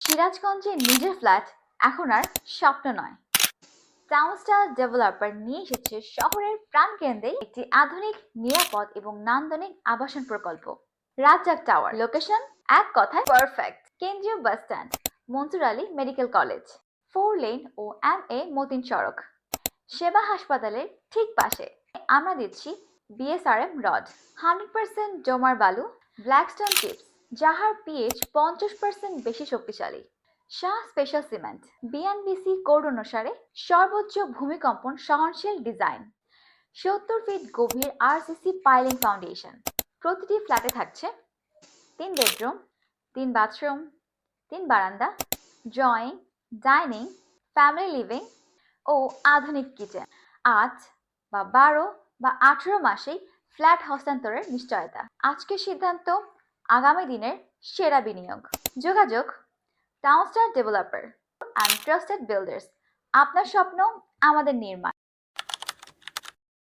সিরাজগঞ্জে নিজের ফ্ল্যাট এখন আর স্বপ্ন নয়। টাউনস্টার ডেভেলপার নিয়ে এসেছে শহরের প্রাণকেন্দ্রে একটি আধুনিক, নিরাপদ এবং নান্দনিক আবাসন প্রকল্প, রাজ্জাক টাওয়ার। লোকেশন এক কথায় পারফেক্ট। কেন্দ্রীয় bus stand, Mansur Ali medical college, 4 lane ও MA মতিন সড়ক, সেবা হাসপাতালের ঠিক পাশে। আমরা দিচ্ছি BSRM রড, 100% ডোমার বালু, ব্ল্যাকস্টোন চিপস, যাহার পিএইচ 50% বেশি শক্তিশালী, Shah special cement, BNBC code অনুসারে সর্বোচ্চ ভূমিকম্পন সহনশীল ডিজাইন, 70 ফিট গভীর RCC পাইলিং ফাউন্ডেশন। প্রতিটি ফ্ল্যাটে থাকছে 3 বেডরুম, 3 বাথরুম, 3 বারান্দা, ড্রয়িং, ডাইনিং, ফ্যামিলি লিভিং ও আধুনিক কিচেন। 8 বা 12 বা 18 মাসেই ফ্ল্যাট হস্তান্তরের নিশ্চয়তা। আজকের সিদ্ধান্ত আগামী দিনের সেরা বিনিয়োগ। যোগাযোগ টাউনস্টার ডেভেলপার অ্যান্ড ট্রাস্টেড বিল্ডার্স। আপনার স্বপ্ন আমাদের নির্মাণ।